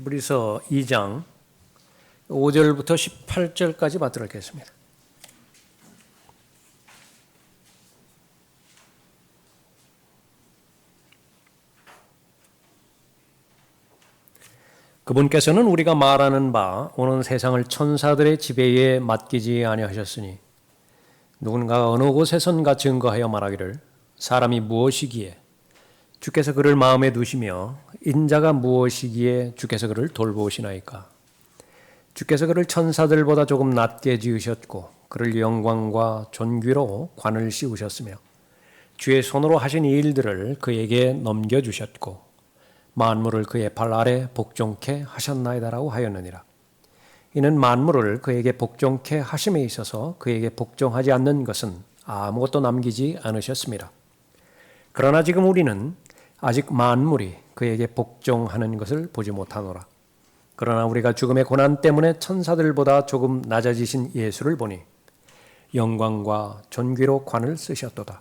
히브리서 2장 5절부터 18절까지 받도록 하겠습니다. 그분께서는 우리가 말하는 바 오는 세상을 천사들의 지배에 맡기지 아니하셨으니 누군가 어느 곳에선가 증거하여 말하기를 사람이 무엇이기에 주께서 그를 마음에 두시며 인자가 무엇이기에 주께서 그를 돌보시나이까. 주께서 그를 천사들보다 조금 낮게 지으셨고 그를 영광과 존귀로 관을 씌우셨으며 주의 손으로 하신 이 일들을 그에게 넘겨주셨고 만물을 그의 발 아래 복종케 하셨나이다라고 하였느니라. 이는 만물을 그에게 복종케 하심에 있어서 그에게 복종하지 않는 것은 아무것도 남기지 않으셨습니다. 그러나 지금 우리는 아직 만물이 그에게 복종하는 것을 보지 못하노라. 그러나 우리가 죽음의 고난 때문에 천사들보다 조금 낮아지신 예수를 보니 영광과 존귀로 관을 쓰셨도다.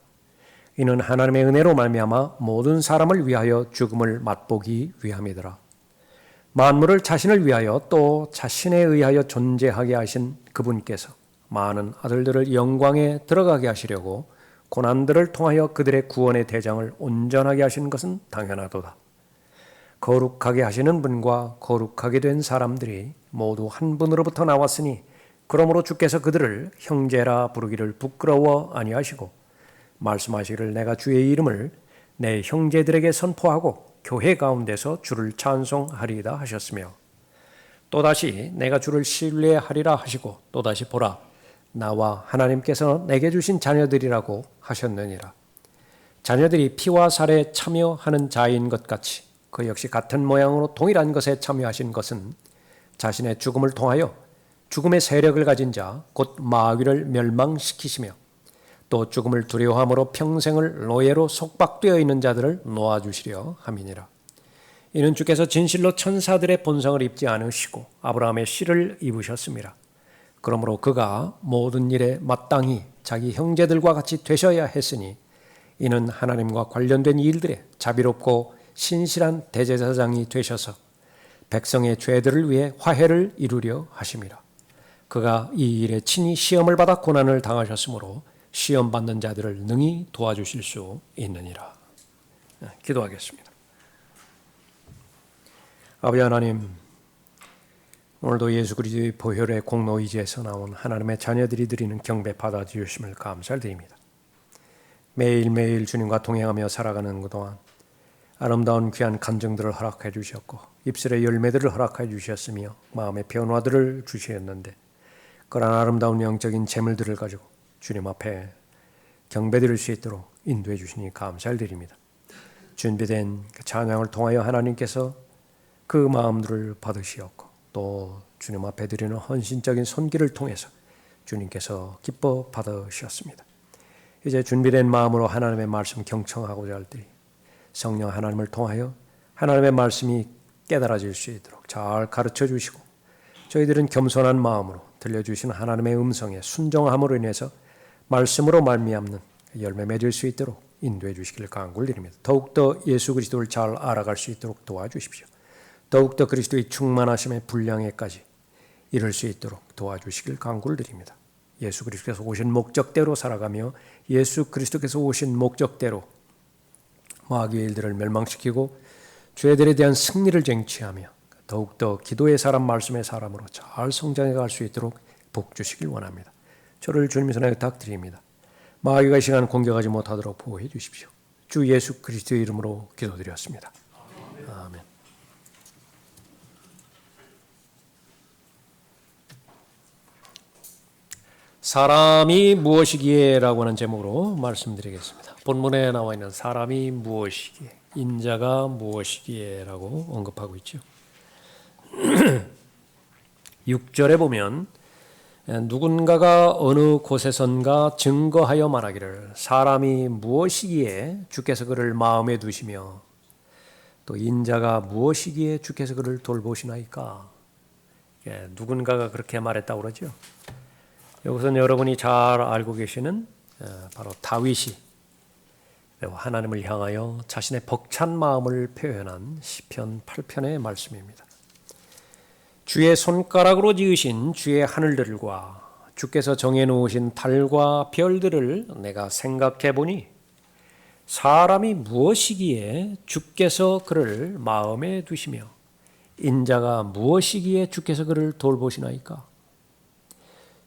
이는 하나님의 은혜로 말미암아 모든 사람을 위하여 죽음을 맛보기 위함이더라. 만물을 자신을 위하여 또 자신에 의하여 존재하게 하신 그분께서 많은 아들들을 영광에 들어가게 하시려고 고난들을 통하여 그들의 구원의 대장을 온전하게 하신 것은 당연하도다. 거룩하게 하시는 분과 거룩하게 된 사람들이 모두 한 분으로부터 나왔으니 그러므로 주께서 그들을 형제라 부르기를 부끄러워 아니하시고 말씀하시기를 내가 주의 이름을 내 형제들에게 선포하고 교회 가운데서 주를 찬송하리이다 하셨으며 또다시 내가 주를 신뢰하리라 하시고 또다시 보라 나와 하나님께서 내게 주신 자녀들이라고 하셨느니라. 자녀들이 피와 살에 참여하는 자인 것 같이 그 역시 같은 모양으로 동일한 것에 참여하신 것은 자신의 죽음을 통하여 죽음의 세력을 가진 자 곧 마귀를 멸망시키시며 또 죽음을 두려워함으로 평생을 노예로 속박되어 있는 자들을 놓아주시려 함이니라. 이는 주께서 진실로 천사들의 본성을 입지 않으시고 아브라함의 씨를 입으셨습니다. 그러므로 그가 모든 일에 마땅히 자기 형제들과 같이 되셔야 했으니 이는 하나님과 관련된 일들에 자비롭고 신실한 대제사장이 되셔서 백성의 죄들을 위해 화해를 이루려 하심이라. 그가 이 일에 친히 시험을 받아 고난을 당하셨으므로 시험 받는 자들을 능히 도와주실 수 있느니라. 기도하겠습니다. 아버지 하나님, 오늘도 예수 그리스도의 보혈의 공로의지에서 나온 하나님의 자녀들이 드리는 경배 받아주심을 감사드립니다. 매일매일 주님과 동행하며 살아가는 그동안 아름다운 귀한 간증들을 허락해 주셨고 입술의 열매들을 허락해 주셨으며 마음의 변화들을 주셨는데 그러한 아름다운 영적인 재물들을 가지고 주님 앞에 경배드릴 수 있도록 인도해 주시니 감사드립니다. 준비된 찬양을 통하여 하나님께서 그 마음들을 받으시었고 또 주님 앞에 드리는 헌신적인 손길을 통해서 주님께서 기뻐 받으셨습니다. 이제 준비된 마음으로 하나님의 말씀 경청하고자 할 때에 성령 하나님을 통하여 하나님의 말씀이 깨달아질 수 있도록 잘 가르쳐 주시고 저희들은 겸손한 마음으로 들려주신 하나님의 음성에 순종함으로 인해서 말씀으로 말미암는 열매 맺을 수 있도록 인도해 주시기를 간구를 드립니다. 더욱더 예수 그리스도를 잘 알아갈 수 있도록 도와주십시오. 더욱더 그리스도의 충만하심의 분량에까지 이룰 수 있도록 도와주시길 간구를 드립니다. 예수 그리스도께서 오신 목적대로 살아가며 예수 그리스도께서 오신 목적대로 마귀의 일들을 멸망시키고 죄들에 대한 승리를 쟁취하며 더욱더 기도의 사람 말씀의 사람으로 잘 성장해 갈 수 있도록 복 주시길 원합니다. 저를 주님의 손에 부탁드립니다. 마귀가 이 시간 공격하지 못하도록 보호해 주십시오. 주 예수 그리스도의 이름으로 기도드렸습니다. 아멘. 사람이 무엇이기에 라고 하는 제목으로 말씀드리겠습니다. 본문에 나와 있는 사람이 무엇이기에, 인자가 무엇이기에 라고 언급하고 있죠. 6절에 보면 누군가가 어느 곳에선가 증거하여 말하기를 사람이 무엇이기에 주께서 그를 마음에 두시며 또 인자가 무엇이기에 주께서 그를 돌보시나이까. 누군가가 그렇게 말했다고 그러죠. 여기서는 여러분이 잘 알고 계시는 바로 다윗이 하나님을 향하여 자신의 벅찬 마음을 표현한 시편 8편의 말씀입니다. 주의 손가락으로 지으신 주의 하늘들과 주께서 정해놓으신 달과 별들을 내가 생각해 보니 사람이 무엇이기에 주께서 그를 마음에 두시며 인자가 무엇이기에 주께서 그를 돌보시나이까?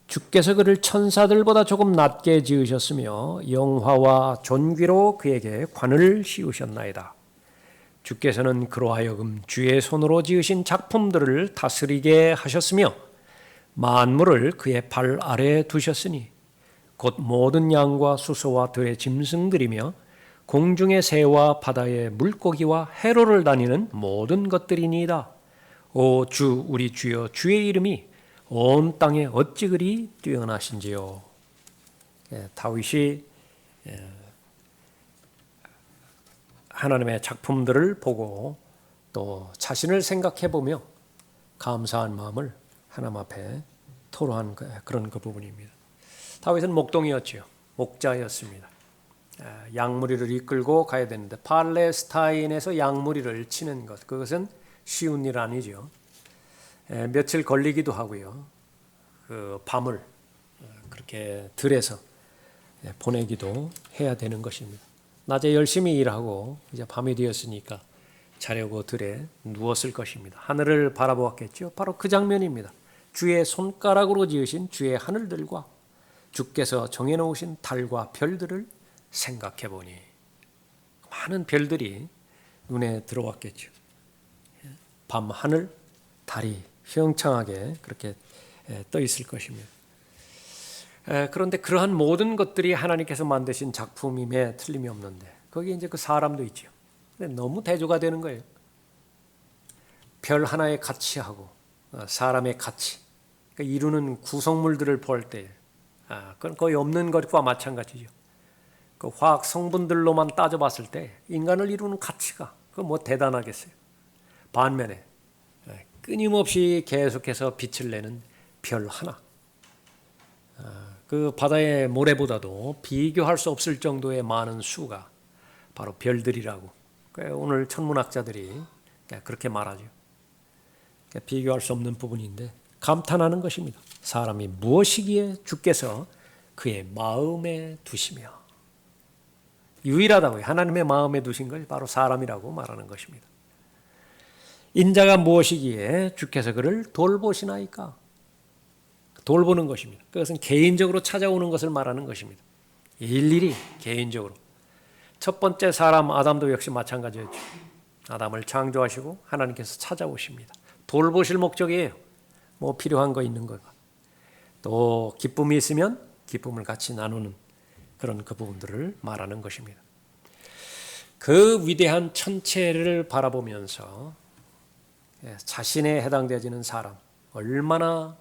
주께서 그를 천사들보다 조금 낮게 지으셨으며 영화와 존귀로 그에게 관을 씌우셨나이다. 주께서는 그로 하여금 주의 손으로 지으신 작품들을 다스리게 하셨으며 만물을 그의 발 아래에 두셨으니 곧 모든 양과 수소와 들의 짐승들이며 공중의 새와 바다의 물고기와 해로를 다니는 모든 것들이니이다. 오 주 우리 주여 주의 이름이 온 땅에 어찌 그리 뛰어나신지요. 다윗이 하나님의 작품들을 보고 또 자신을 생각해 보며 감사한 마음을 하나님 앞에 토로한 그런 그 부분입니다. 다윗은 목동이었지요. 목자였습니다. 양무리를 이끌고 가야 되는데 팔레스타인에서 양무리를 치는 것, 그것은 쉬운 일 아니죠. 며칠 걸리기도 하고요. 그 밤을 그렇게 들에서 보내기도 해야 되는 것입니다. 낮에 열심히 일하고 이제 밤이 되었으니까 자려고 들에 누웠을 것입니다. 하늘을 바라보았겠죠. 바로 그 장면입니다. 주의 손가락으로 지으신 주의 하늘들과 주께서 정해놓으신 달과 별들을 생각해 보니 많은 별들이 눈에 들어왔겠죠. 밤 하늘, 달이 휘황창하게 그렇게 떠 있을 것입니다. 그런데 그러한 모든 것들이 하나님께서 만드신 작품임에 틀림이 없는데 거기에 이제 그 사람도 있죠. 근데 너무 대조가 되는 거예요. 별 하나의 가치하고 사람의 가치, 그러니까 이루는 구성물들을 볼 때, 그건 거의 없는 것과 마찬가지죠. 그 화학 성분들로만 따져봤을 때 인간을 이루는 가치가 그 뭐 대단하겠어요. 반면에 끊임없이 계속해서 빛을 내는 별 하나, 그 바다의 모래보다도 비교할 수 없을 정도의 많은 수가 바로 별들이라고 오늘 천문학자들이 그렇게 말하죠. 비교할 수 없는 부분인데 감탄하는 것입니다. 사람이 무엇이기에 주께서 그의 마음에 두시며, 유일하다고요. 하나님의 마음에 두신 것이 바로 사람이라고 말하는 것입니다. 인자가 무엇이기에 주께서 그를 돌보시나이까? 돌보는 것입니다. 그것은 개인적으로 찾아오는 것을 말하는 것입니다. 일일이 개인적으로. 첫 번째 사람 아담도 역시 마찬가지였죠. 아담을 창조하시고 하나님께서 찾아오십니다. 돌보실 목적이에요. 뭐 필요한 거 있는 거가. 또 기쁨이 있으면 기쁨을 같이 나누는 그런 그 부분들을 말하는 것입니다. 그 위대한 천체를 바라보면서 자신에 해당되어지는 사람, 얼마나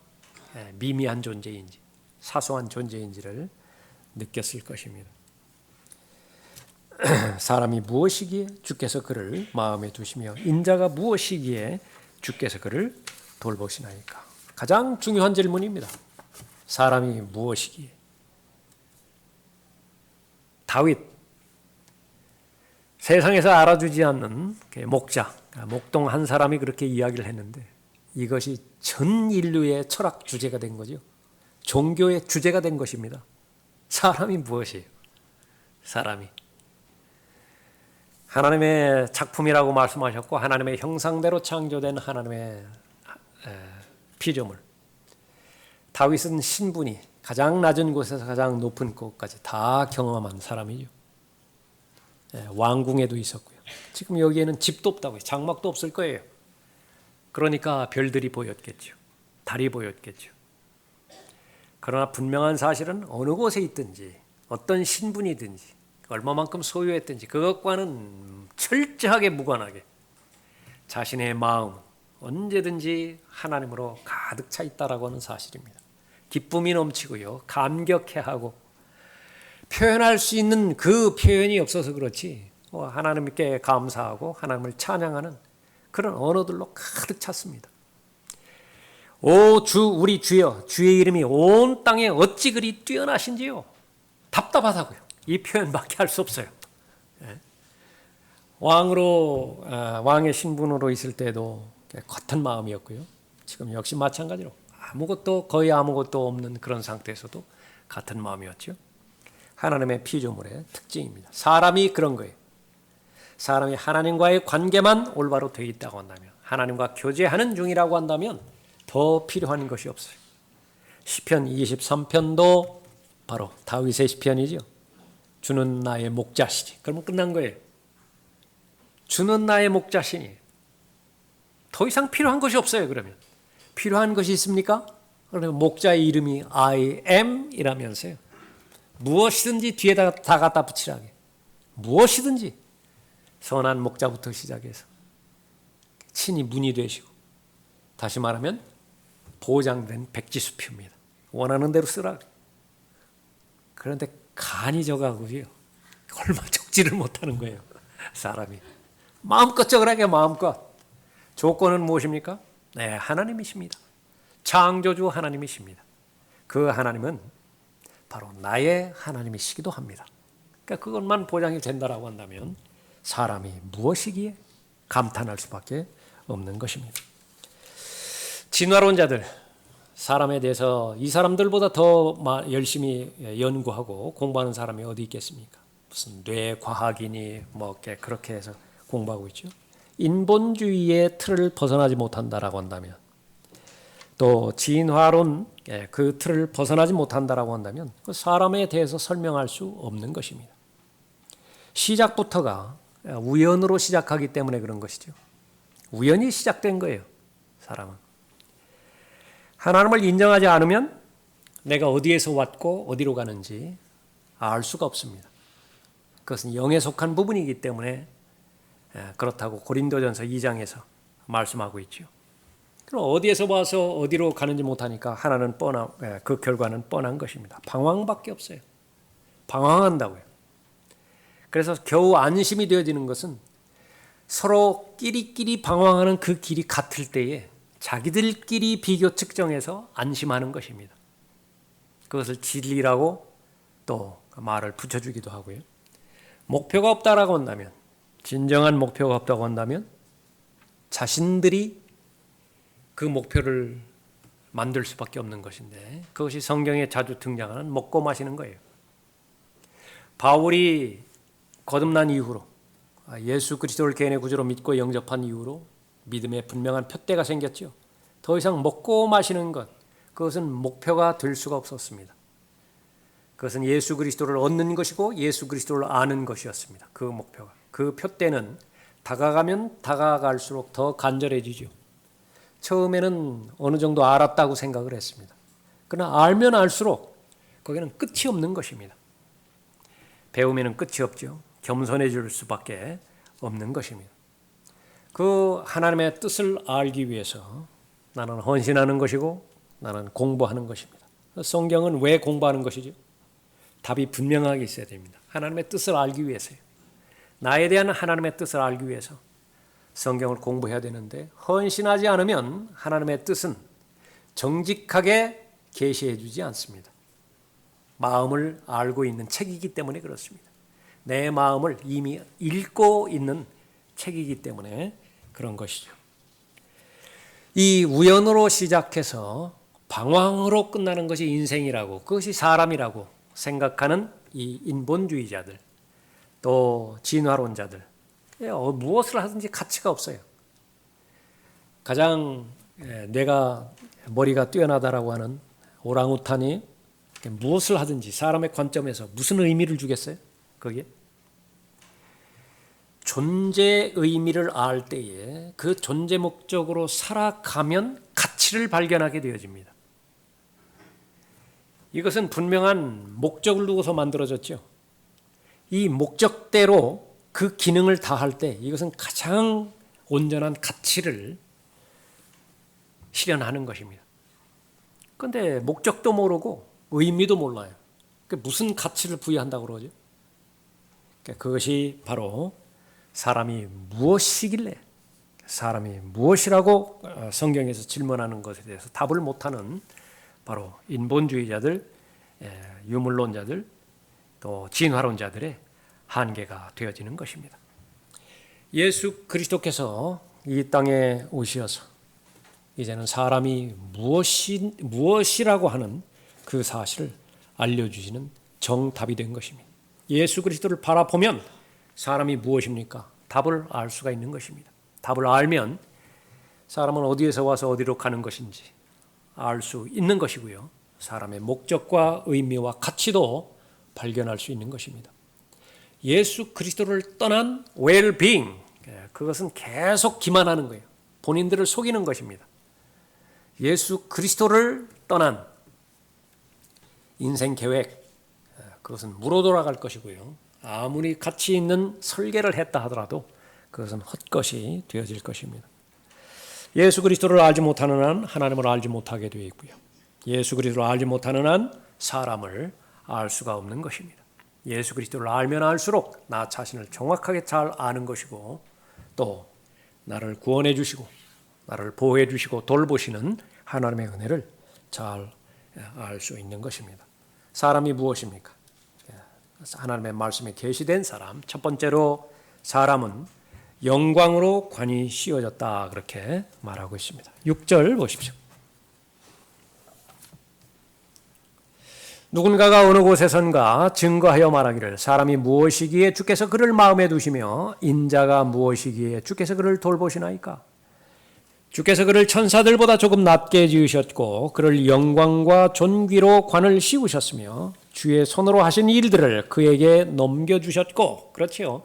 미미한 존재인지, 사소한 존재인지를 느꼈을 것입니다. 사람이 무엇이기에 주께서 그를 마음에 두시며 인자가 무엇이기에 주께서 그를 돌보시나이까? 가장 중요한 질문입니다. 사람이 무엇이기에? 다윗, 세상에서 알아주지 않는 목자, 목동 한 사람이 그렇게 이야기를 했는데 이것이 전 인류의 철학 주제가 된 거죠. 종교의 주제가 된 것입니다. 사람이 무엇이에요? 사람이 하나님의 작품이라고 말씀하셨고 하나님의 형상대로 창조된 하나님의 피조물. 다윗은 신분이 가장 낮은 곳에서 가장 높은 곳까지 다 경험한 사람이죠. 왕궁에도 있었고요. 지금 여기에는 집도 없다고요. 장막도 없을 거예요. 그러니까 별들이 보였겠죠. 달이 보였겠죠. 그러나 분명한 사실은 어느 곳에 있든지 어떤 신분이든지 얼마만큼 소유했든지 그것과는 철저하게 무관하게 자신의 마음은 언제든지 하나님으로 가득 차 있다라고 하는 사실입니다. 기쁨이 넘치고요. 감격해하고 표현할 수 있는 그 표현이 없어서 그렇지 하나님께 감사하고 하나님을 찬양하는 그런 언어들로 가득 찼습니다. 오 주 우리 주여 주의 이름이 온 땅에 어찌 그리 뛰어나신지요. 답답하다고요. 이 표현밖에 할 수 없어요. 왕의 신분으로 있을 때도 같은 마음이었고요. 지금 역시 마찬가지로 거의 아무것도 없는 그런 상태에서도 같은 마음이었죠. 하나님의 피조물의 특징입니다. 사람이 그런 거예요. 사람이 하나님과의 관계만 올바로 되어 있다고 한다면, 하나님과 교제하는 중이라고 한다면 더 필요한 것이 없어요. 시편 23편도 바로 다윗의 시편이죠. 주는 나의 목자시니. 그러면 끝난 거예요. 주는 나의 목자시니. 더 이상 필요한 것이 없어요. 그러면 필요한 것이 있습니까? 그러면 목자의 이름이 I am 이라면서요. 무엇이든지 뒤에다 다 갖다 붙이라게. 무엇이든지 선한 목자부터 시작해서 친히 문이 되시고, 다시 말하면 보장된 백지수표입니다. 원하는 대로 쓰라. 그런데 간이 적어가고요. 얼마 적지를 못하는 거예요. 사람이. 마음껏 적으라게 마음껏. 조건은 무엇입니까? 네, 하나님이십니다. 창조주 하나님이십니다. 그 하나님은 바로 나의 하나님이시기도 합니다. 그러니까 그것만 보장이 된다라고 한다면 사람이 무엇이기에 감탄할 수밖에 없는 것입니다. 진화론자들, 사람에 대해서 이 사람들보다 더 열심히 연구하고 공부하는 사람이 어디 있겠습니까? 무슨 뇌과학이니 뭐 그렇게 해서 공부하고 있죠. 인본주의의 틀을 벗어나지 못한다라고 한다면, 또 진화론 그 틀을 벗어나지 못한다라고 한다면 그 사람에 대해서 설명할 수 없는 것입니다. 시작부터가 우연으로 시작하기 때문에 그런 것이죠. 우연히 시작된 거예요. 사람은. 하나님을 인정하지 않으면 내가 어디에서 왔고 어디로 가는지 알 수가 없습니다. 그것은 영에 속한 부분이기 때문에 그렇다고 고린도전서 2장에서 말씀하고 있죠. 그럼 어디에서 와서 어디로 가는지 못하니까 하나는 그 결과는 뻔한 것입니다. 방황밖에 없어요. 방황한다고요. 그래서 겨우 안심이 되어지는 것은 서로 끼리끼리 방황하는 그 길이 같을 때에 자기들끼리 비교 측정해서 안심하는 것입니다. 그것을 진리라고 또 말을 붙여주기도 하고요. 목표가 없다라고 한다면, 진정한 목표가 없다고 한다면 자신들이 그 목표를 만들 수밖에 없는 것인데, 그것이 성경에 자주 등장하는 먹고 마시는 거예요. 바울이 거듭난 이후로, 예수 그리스도를 개인의 구주로 믿고 영접한 이후로 믿음의 분명한 푯대가 생겼죠. 더 이상 먹고 마시는 것, 그것은 목표가 될 수가 없었습니다. 그것은 예수 그리스도를 얻는 것이고 예수 그리스도를 아는 것이었습니다. 그 목표가. 그 푯대는 다가가면 다가갈수록 더 간절해지죠. 처음에는 어느 정도 알았다고 생각을 했습니다. 그러나 알면 알수록 거기는 끝이 없는 것입니다. 배우면 끝이 없죠. 겸손해질 수밖에 없는 것입니다. 그 하나님의 뜻을 알기 위해서 나는 헌신하는 것이고 나는 공부하는 것입니다. 성경은 왜 공부하는 것이죠? 답이 분명하게 있어야 됩니다. 하나님의 뜻을 알기 위해서요. 나에 대한 하나님의 뜻을 알기 위해서 성경을 공부해야 되는데, 헌신하지 않으면 하나님의 뜻은 정직하게 계시해 주지 않습니다. 마음을 알고 있는 책이기 때문에 그렇습니다. 내 마음을 이미 읽고 있는 책이기 때문에 그런 것이죠. 이 우연으로 시작해서 방황으로 끝나는 것이 인생이라고, 그것이 사람이라고 생각하는 이 인본주의자들, 또 진화론자들, 무엇을 하든지 가치가 없어요. 가장 머리가 뛰어나다라고 하는 오랑우탄이 무엇을 하든지 사람의 관점에서 무슨 의미를 주겠어요? 거기에 존재 의미를 알 때에 그 존재 목적으로 살아가면 가치를 발견하게 되어집니다. 이것은 분명한 목적을 두고서 만들어졌죠. 이 목적대로 그 기능을 다할 때 이것은 가장 온전한 가치를 실현하는 것입니다. 그런데 목적도 모르고 의미도 몰라요. 무슨 가치를 부여한다고 그러죠? 그것이 바로 사람이 무엇이길래, 사람이 무엇이라고 성경에서 질문하는 것에 대해서 답을 못하는 바로 인본주의자들, 유물론자들, 또 진화론자들의 한계가 되어지는 것입니다. 예수 그리스도께서 이 땅에 오셔서 이제는 사람이 무엇이라고 하는 그 사실을 알려주시는 정답이 된 것입니다. 예수 그리스도를 바라보면 사람이 무엇입니까? 답을 알 수가 있는 것입니다. 답을 알면 사람은 어디에서 와서 어디로 가는 것인지 알 수 있는 것이고요. 사람의 목적과 의미와 가치도 발견할 수 있는 것입니다. 예수 그리스도를 떠난 well-being, 그것은 계속 기만하는 거예요. 본인들을 속이는 것입니다. 예수 그리스도를 떠난 인생 계획, 그것은 무로 돌아갈 것이고요. 아무리 가치 있는 설계를 했다 하더라도 그것은 헛것이 되어질 것입니다. 예수 그리스도를 알지 못하는 한 하나님을 알지 못하게 되어 있고요. 예수 그리스도를 알지 못하는 한 사람을 알 수가 없는 것입니다. 예수 그리스도를 알면 알수록 나 자신을 정확하게 잘 아는 것이고 또 나를 구원해 주시고 나를 보호해 주시고 돌보시는 하나님의 은혜를 잘 알 수 있는 것입니다. 사람이 무엇입니까? 하나님의 말씀에 계시된 사람, 첫 번째로 사람은 영광으로 관이 씌워졌다 그렇게 말하고 있습니다. 6절 보십시오. 누군가가 어느 곳에선가 증거하여 말하기를 사람이 무엇이기에 주께서 그를 마음에 두시며 인자가 무엇이기에 주께서 그를 돌보시나이까? 주께서 그를 천사들보다 조금 낮게 지으셨고 그를 영광과 존귀로 관을 씌우셨으며 주의 손으로 하신 일들을 그에게 넘겨주셨고, 그렇지요,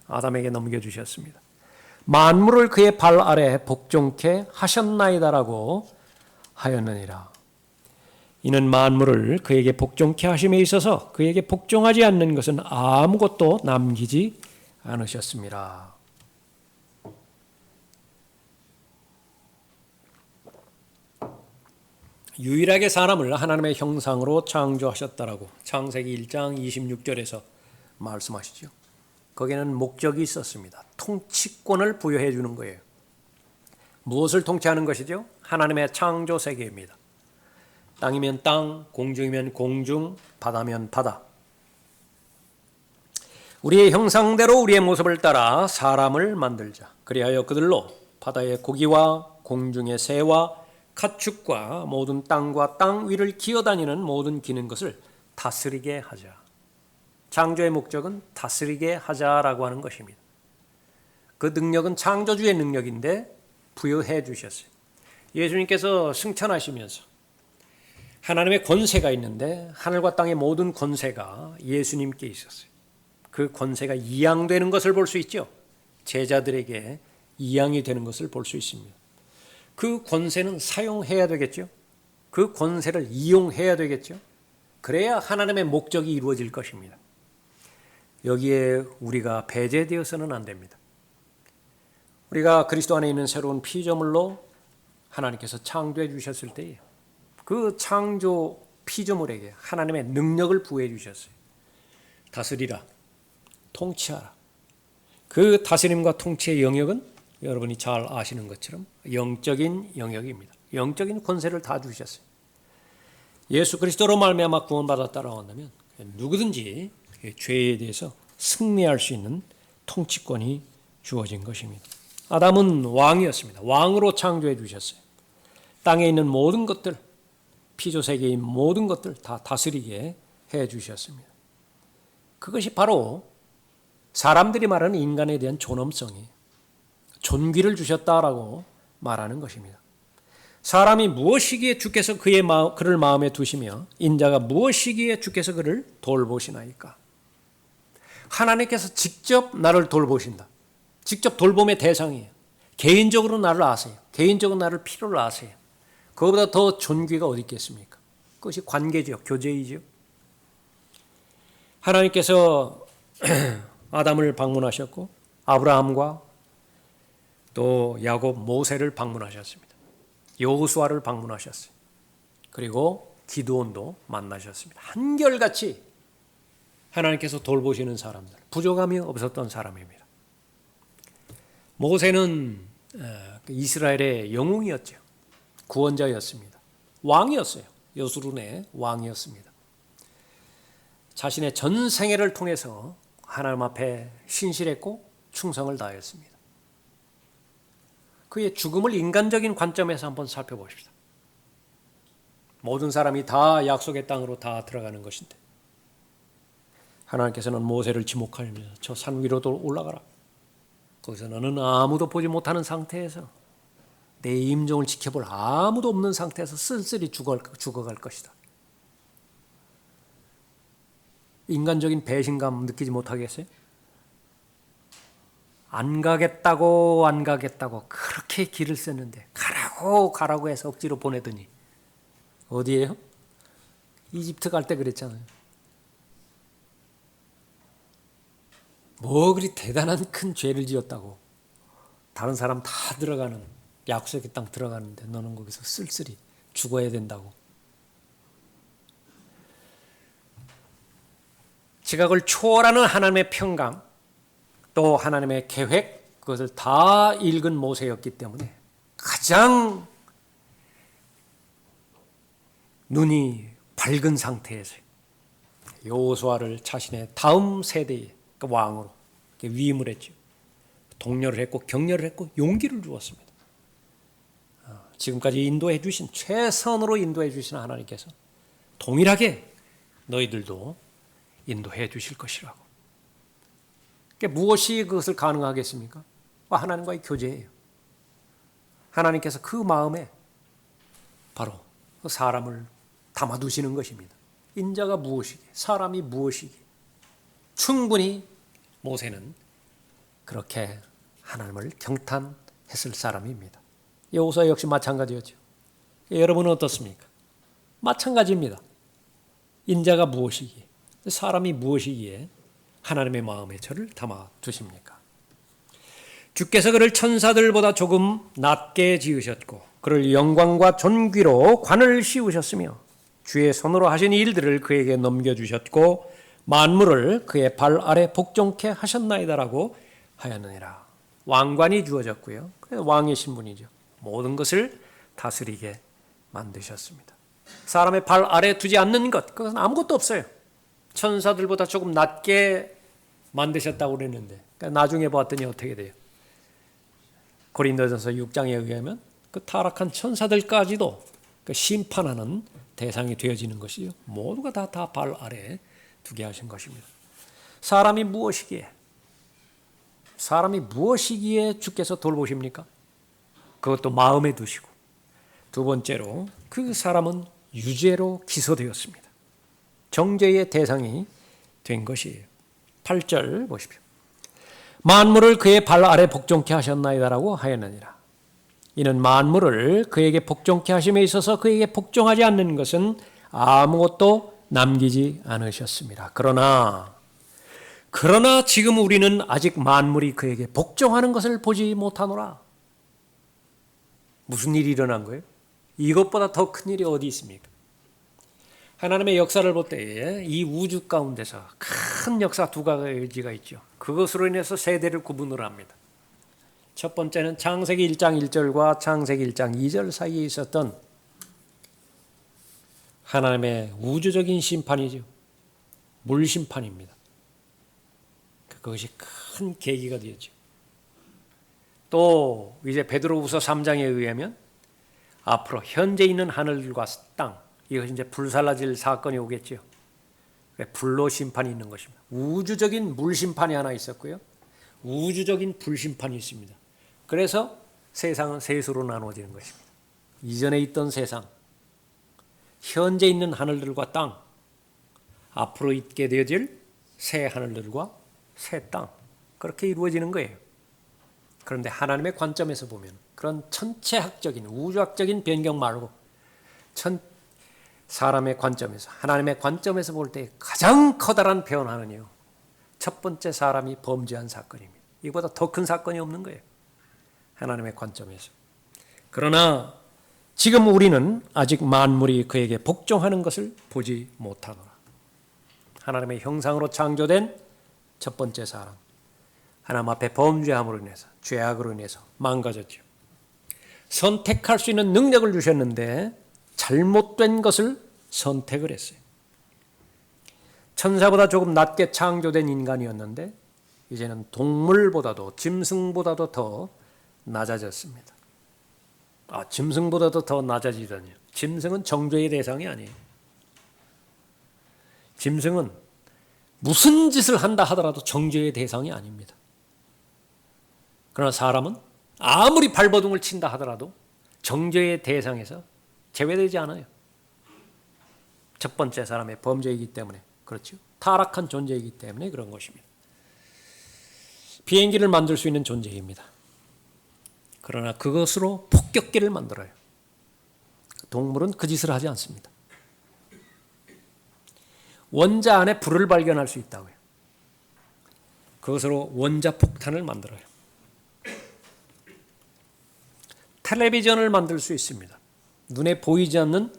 아담에게 넘겨주셨습니다. 만물을 그의 발 아래 복종케 하셨나이다라고 하였느니라. 이는 만물을 그에게 복종케 하심에 있어서 그에게 복종하지 않는 것은 아무것도 남기지 않으셨습니다. 유일하게 사람을 하나님의 형상으로 창조하셨다라고 창세기 1장 26절에서 말씀하시죠. 거기에는 목적이 있었습니다. 통치권을 부여해 주는 거예요. 무엇을 통치하는 것이죠? 하나님의 창조 세계입니다. 땅이면 땅, 공중이면 공중, 바다면 바다. 우리의 형상대로 우리의 모습을 따라 사람을 만들자. 그리하여 그들로 바다의 고기와 공중의 새와 가축과 모든 땅과 땅 위를 기어다니는 모든 기는 것을 다스리게 하자. 창조의 목적은 다스리게 하자라고 하는 것입니다. 그 능력은 창조주의 능력인데 부여해 주셨어요. 예수님께서 승천하시면서 하나님의 권세가 있는데 하늘과 땅의 모든 권세가 예수님께 있었어요. 그 권세가 이양되는 것을 볼 수 있죠. 제자들에게 이양이 되는 것을 볼 수 있습니다. 그 권세는 사용해야 되겠죠. 그 권세를 이용해야 되겠죠. 그래야 하나님의 목적이 이루어질 것입니다. 여기에 우리가 배제되어서는 안 됩니다. 우리가 그리스도 안에 있는 새로운 피조물로 하나님께서 창조해 주셨을 때에 그 창조 피조물에게 하나님의 능력을 부여해 주셨어요. 다스리라, 통치하라. 그 다스림과 통치의 영역은 여러분이 잘 아시는 것처럼 영적인 영역입니다. 영적인 권세를 다 주셨어요. 예수 그리스도로 말미암아 구원받았다라고 한다면 누구든지 죄에 대해서 승리할 수 있는 통치권이 주어진 것입니다. 아담은 왕이었습니다. 왕으로 창조해 주셨어요. 땅에 있는 모든 것들, 피조세계의 모든 것들 다 다스리게 해 주셨습니다. 그것이 바로 사람들이 말하는 인간에 대한 존엄성이에요. 존귀를 주셨다라고 말하는 것입니다. 사람이 무엇이기에 주께서 그를 마음에 두시며 인자가 무엇이기에 주께서 그를 돌보시나이까? 하나님께서 직접 나를 돌보신다. 직접 돌봄의 대상이에요. 개인적으로 나를 아세요. 개인적으로 나를 필요로 아세요. 그거보다 더 존귀가 어디 있겠습니까? 그것이 관계죠. 교제이죠. 하나님께서 아담을 방문하셨고 아브라함과 또 야곱, 모세를 방문하셨습니다. 여호수아를 방문하셨어요. 그리고 기드온도 만나셨습니다. 한결같이 하나님께서 돌보시는 사람들, 부족함이 없었던 사람입니다. 모세는 이스라엘의 영웅이었죠. 구원자였습니다. 왕이었어요. 여수론의 왕이었습니다. 자신의 전 생애를 통해서 하나님 앞에 신실했고 충성을 다했습니다. 그의 죽음을 인간적인 관점에서 한번 살펴봅시다. 모든 사람이 다 약속의 땅으로 다 들어가는 것인데 하나님께서는 모세를 지목하면서 저 산 위로도 올라가라. 거기서 너는 아무도 보지 못하는 상태에서 내 임종을 지켜볼 아무도 없는 상태에서 쓸쓸히 죽어갈 것이다. 인간적인 배신감 느끼지 못하겠어요? 안 가겠다고 그렇게 길을 썼는데 가라고 해서 억지로 보내더니 어디예요? 이집트 갈 때 그랬잖아요. 뭐 그리 대단한 큰 죄를 지었다고 다른 사람 다 들어가는 약속의 땅 들어가는데 너는 거기서 쓸쓸히 죽어야 된다고. 지각을 초월하는 하나님의 평강 또 하나님의 계획 그것을 다 읽은 모세였기 때문에 가장 눈이 밝은 상태에서 여호수아를 자신의 다음 세대의 왕으로 위임을 했죠. 독려를 했고 격려를 했고 용기를 주었습니다. 지금까지 인도해 주신 최선으로 인도해 주신 하나님께서 동일하게 너희들도 인도해 주실 것이라고. 무엇이 그것을 가능하겠습니까? 하나님과의 교제예요. 하나님께서 그 마음에 바로 사람을 담아두시는 것입니다. 인자가 무엇이기에 사람이 무엇이기에 충분히 모세는 그렇게 하나님을 경탄했을 사람입니다. 여호수아 역시 마찬가지였죠. 여러분은 어떻습니까? 마찬가지입니다. 인자가 무엇이기에 사람이 무엇이기에 하나님의 마음에 저를 담아두십니까? 주께서 그를 천사들보다 조금 낮게 지으셨고 그를 영광과 존귀로 관을 씌우셨으며 주의 손으로 하신 일들을 그에게 넘겨주셨고 만물을 그의 발 아래 복종케 하셨나이다라고 하였느니라. 왕관이 주어졌고요. 왕의 신분이죠. 모든 것을 다스리게 만드셨습니다. 사람의 발 아래 두지 않는 것, 그것은 아무것도 없어요. 천사들보다 조금 낮게 만드셨다고 그랬는데 나중에 봤더니 어떻게 돼요? 고린도전서 6장에 의하면 그 타락한 천사들까지도 그 심판하는 대상이 되어지는 것이죠. 모두가 다 발 아래 두게 하신 것입니다. 사람이 무엇이기에 주께서 돌보십니까? 그것도 마음에 두시고 두 번째로 그 사람은 유죄로 기소되었습니다. 정죄의 대상이 된 것이에요. 8절 보십시오. 만물을 그의 발 아래 복종케 하셨나이다라고 하였느니라. 이는 만물을 그에게 복종케 하심에 있어서 그에게 복종하지 않는 것은 아무것도 남기지 않으셨습니다. 그러나 지금 우리는 아직 만물이 그에게 복종하는 것을 보지 못하노라. 무슨 일이 일어난 거예요? 이것보다 더 큰 일이 어디 있습니까? 하나님의 역사를 볼 때에 이 우주 가운데서 큰 역사 두 가지가 있죠. 그것으로 인해서 세대를 구분을 합니다. 첫 번째는 창세기 1장 1절과 창세기 1장 2절 사이에 있었던 하나님의 우주적인 심판이죠. 물심판입니다. 그것이 큰 계기가 되었죠. 또 이제 베드로후서 3장에 의하면 앞으로 현재 있는 하늘과 땅, 이것이 이제 불살라질 사건이 오겠죠. 불로 심판이 있는 것입니다. 우주적인 물심판이 하나 있었고요. 우주적인 불심판이 있습니다. 그래서 세상은 셋으로 나눠지는 것입니다. 이전에 있던 세상, 현재 있는 하늘들과 땅, 앞으로 있게 되어질 새 하늘들과 새 땅, 그렇게 이루어지는 거예요. 그런데 하나님의 관점에서 보면 그런 천체학적인 우주학적인 변경 말고 사람의 관점에서 하나님의 관점에서 볼 때 가장 커다란 변화는요, 첫 번째 사람이 범죄한 사건입니다. 이보다 더 큰 사건이 없는 거예요. 하나님의 관점에서. 그러나 지금 우리는 아직 만물이 그에게 복종하는 것을 보지 못하노라. 하나님의 형상으로 창조된 첫 번째 사람, 하나님 앞에 범죄함으로 인해서, 죄악으로 인해서 망가졌죠. 선택할 수 있는 능력을 주셨는데 잘못된 것을 선택을 했어요. 천사보다 조금 낮게 창조된 인간이었는데 이제는 동물보다도 짐승보다도 더 낮아졌습니다. 짐승보다도 더 낮아지다니요. 짐승은 정죄의 대상이 아니에요. 짐승은 무슨 짓을 한다 하더라도 정죄의 대상이 아닙니다. 그러나 사람은 아무리 발버둥을 친다 하더라도 정죄의 대상에서 제외되지 않아요. 첫 번째 사람의 범죄이기 때문에 그렇죠. 타락한 존재이기 때문에 그런 것입니다. 비행기를 만들 수 있는 존재입니다. 그러나 그것으로 폭격기를 만들어요. 동물은 그 짓을 하지 않습니다. 원자 안에 불을 발견할 수 있다고요. 그것으로 원자 폭탄을 만들어요. 텔레비전을 만들 수 있습니다. 눈에 보이지 않는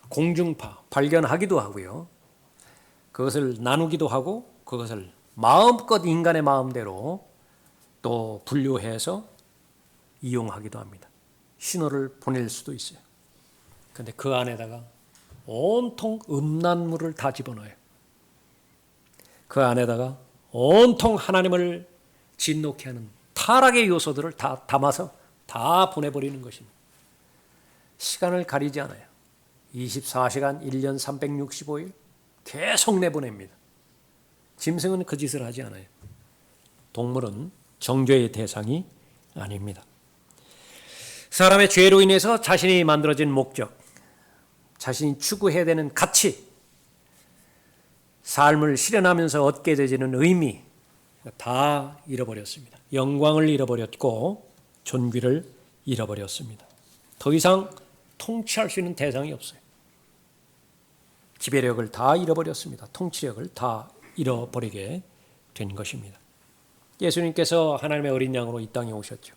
공중파 발견하기도 하고요. 그것을 나누기도 하고 그것을 마음껏 인간의 마음대로 또 분류해서 이용하기도 합니다. 신호를 보낼 수도 있어요. 그런데 그 안에다가 온통 음란물을 다 집어넣어요. 그 안에다가 온통 하나님을 진노케 하는 타락의 요소들을 다 담아서 다 보내버리는 것입니다. 시간을 가리지 않아요. 24시간 1년 365일 계속 내보냅니다. 짐승은 그 짓을 하지 않아요. 동물은 정죄의 대상이 아닙니다. 사람의 죄로 인해서 자신이 만들어진 목적, 자신이 추구해야 되는 가치, 삶을 실현하면서 얻게 되지는 의미 다 잃어버렸습니다. 영광을 잃어버렸고 존귀를 잃어버렸습니다. 더 이상 통치할 수 있는 대상이 없어요. 지배력을 다 잃어버렸습니다. 통치력을 다 잃어버리게 된 것입니다. 예수님께서 하나님의 어린 양으로 이 땅에 오셨죠.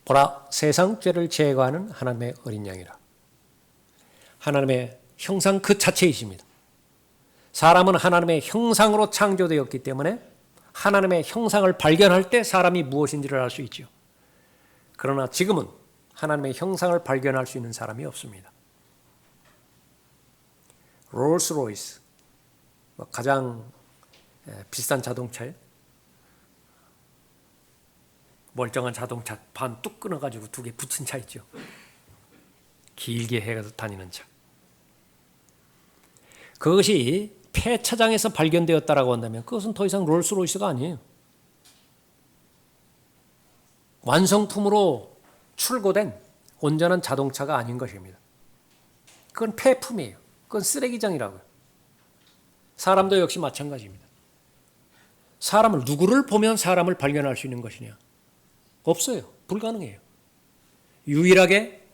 보라, 세상 죄를 제거하는 하나님의 어린 양이라. 하나님의 형상 그 자체이십니다. 사람은 하나님의 형상으로 창조되었기 때문에 하나님의 형상을 발견할 때 사람이 무엇인지를 알 수 있죠. 그러나 지금은 하나님의 형상을 발견할 수 있는 사람이 없습니다. 롤스로이스, 가장 비싼 자동차에 멀쩡한 자동차 반 뚝 끊어가지고 두 개 붙인 차 있죠. 길게 해가서 다니는 차. 그것이 폐차장에서 발견되었다라고 한다면 그것은 더 이상 롤스로이스가 아니에요. 완성품으로 출고된 온전한 자동차가 아닌 것입니다. 그건 폐품이에요. 그건 쓰레기장이라고요. 사람도 역시 마찬가지입니다. 사람을 누구를 보면 사람을 발견할 수 있는 것이냐? 없어요. 불가능해요. 유일하게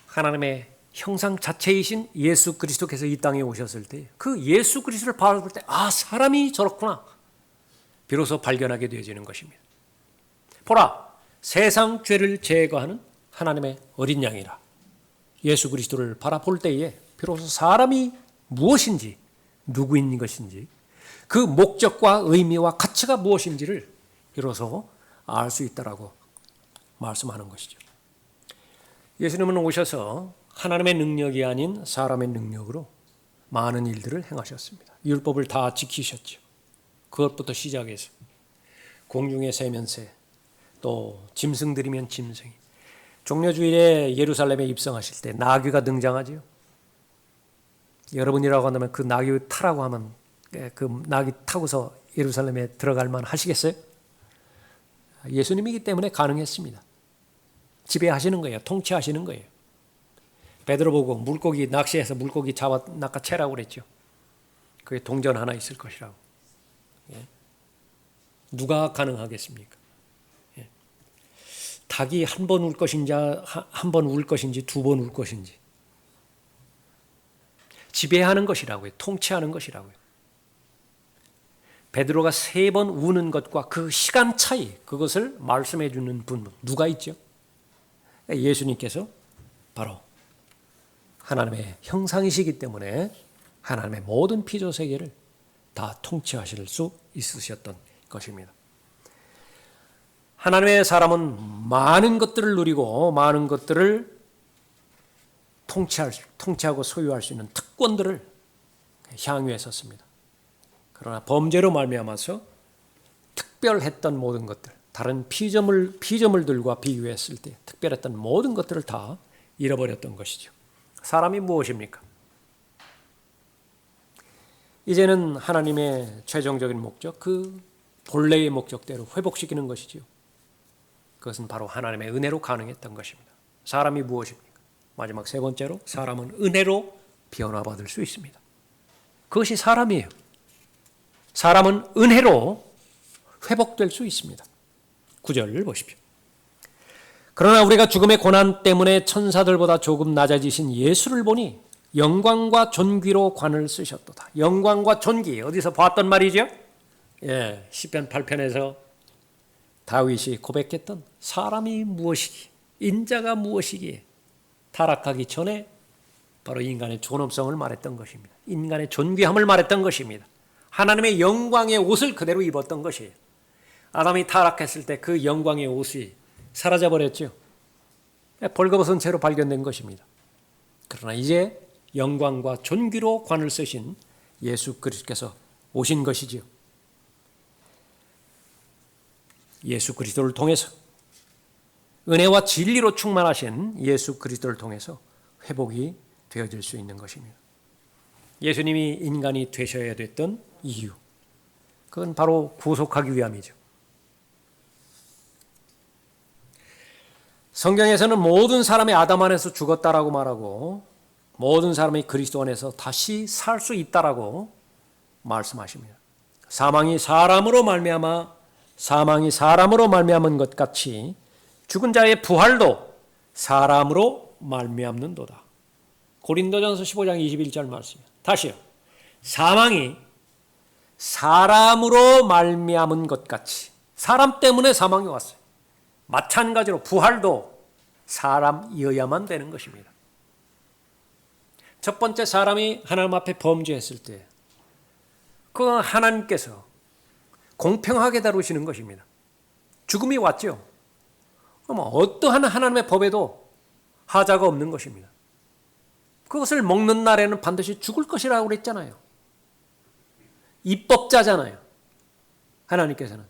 하나님의 형상 자체이신 예수 그리스도께서 이 땅에 오셨을 때 그 예수 그리스도를 바라볼 때 사람이 저렇구나. 비로소 발견하게 되어지는 것입니다. 보라, 세상 죄를 제거하는 하나님의 어린 양이라. 예수 그리스도를 바라볼 때에 비로소 사람이 무엇인지, 누구인 것인지, 그 목적과 의미와 가치가 무엇인지를 비로소 알 수 있다라고 말씀하는 것이죠. 예수님은 오셔서 하나님의 능력이 아닌 사람의 능력으로 많은 일들을 행하셨습니다. 율법을 다 지키셨죠. 그것부터 시작해서 공중에 새면 새, 또 짐승들이면 짐승이. 종려주일에 예루살렘에 입성하실 때 나귀가 등장하지요. 여러분이라고 한다면 그 나귀 타라고 하면 그 나귀 타고서 예루살렘에 들어갈 만 하시겠어요? 예수님이기 때문에 가능했습니다. 지배하시는 거예요. 통치하시는 거예요. 베드로 보고 물고기 낚시해서 물고기 잡아 낚아채라고 그랬죠. 그게 동전 하나 있을 것이라고. 누가 가능하겠습니까? 닭이 한 번 울 것인지 한 번 울 것인지 두 번 울 것인지 지배하는 것이라고요. 통치하는 것이라고요. 베드로가 3번 우는 것과 그 시간 차이, 그것을 말씀해 주는 분 누가 있죠? 예수님께서 바로 하나님의 형상이시기 때문에 하나님의 모든 피조 세계를 다 통치하실 수 있으셨던 것입니다. 하나님의 사람은 많은 것들을 누리고 많은 것들을 통치하고 소유할 수 있는 특권들을 향유해 섰습니다. 그러나 범죄로 말미암아서 특별했던 모든 것들, 다른 피조물들과 비교했을 때 특별했던 모든 것들을 다 잃어버렸던 것이죠. 사람이 무엇입니까? 이제는 하나님의 최종적인 목적, 그 본래의 목적대로 회복시키는 것이지요. 그것은 바로 하나님의 은혜로 가능했던 것입니다. 사람이 무엇입니까? 마지막 세 번째로, 사람은 은혜로 변화받을 수 있습니다. 그것이 사람이에요. 사람은 은혜로 회복될 수 있습니다. 9절을 보십시오. 그러나 우리가 죽음의 고난 때문에 천사들보다 조금 낮아지신 예수를 보니 영광과 존귀로 관을 쓰셨도다. 영광과 존귀, 어디서 봤던 말이죠? 시편 8편에서 다윗이 고백했던 사람이 무엇이기에, 인자가 무엇이기에 타락하기 전에 바로 인간의 존엄성을 말했던 것입니다. 인간의 존귀함을 말했던 것입니다. 하나님의 영광의 옷을 그대로 입었던 것이에요. 아담이 타락했을 때 그 영광의 옷이 사라져버렸죠. 벌거벗은 채로 발견된 것입니다. 그러나 이제 영광과 존귀로 관을 쓰신 예수 그리스도께서 오신 것이지요. 예수 그리스도를 통해서, 은혜와 진리로 충만하신 예수 그리스도를 통해서 회복이 되어질 수 있는 것입니다. 예수님이 인간이 되셔야 됐던 이유, 그건 바로 구속하기 위함이죠. 성경에서는 모든 사람이 아담 안에서 죽었다라고 말하고 모든 사람이 그리스도 안에서 다시 살 수 있다라고 말씀하십니다. 사망이 사람으로 말미암은 것 같이 죽은 자의 부활도 사람으로 말미암는도다. 고린도전서 15장 21절 말씀이에요. 다시요. 사망이 사람으로 말미암은 것 같이, 사람 때문에 사망이 왔어요. 마찬가지로 부활도 사람이어야만 되는 것입니다. 첫 번째, 사람이 하나님 앞에 범죄했을 때 그 하나님께서 공평하게 다루시는 것입니다. 죽음이 왔죠. 그럼 어떠한 하나님의 법에도 하자가 없는 것입니다. 그것을 먹는 날에는 반드시 죽을 것이라고 그랬잖아요. 입법자잖아요. 하나님께서는.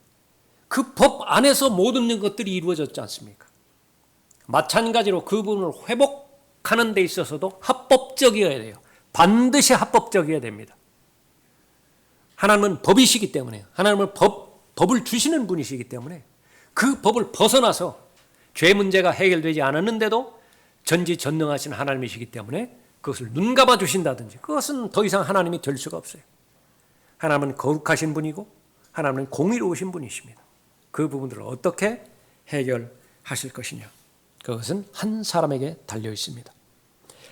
그 법 안에서 모든 것들이 이루어졌지 않습니까? 마찬가지로 그 부분을 회복하는 데 있어서도 합법적이어야 돼요. 반드시 합법적이어야 됩니다. 하나님은 법이시기 때문에, 하나님은 법을 주시는 분이시기 때문에 그 법을 벗어나서 죄 문제가 해결되지 않았는데도 전지전능하신 하나님이시기 때문에 그것을 눈감아 주신다든지, 그것은 더 이상 하나님이 될 수가 없어요. 하나님은 거룩하신 분이고 하나님은 공의로우신 분이십니다. 그 부분들을 어떻게 해결하실 것이냐, 그것은 한 사람에게 달려 있습니다.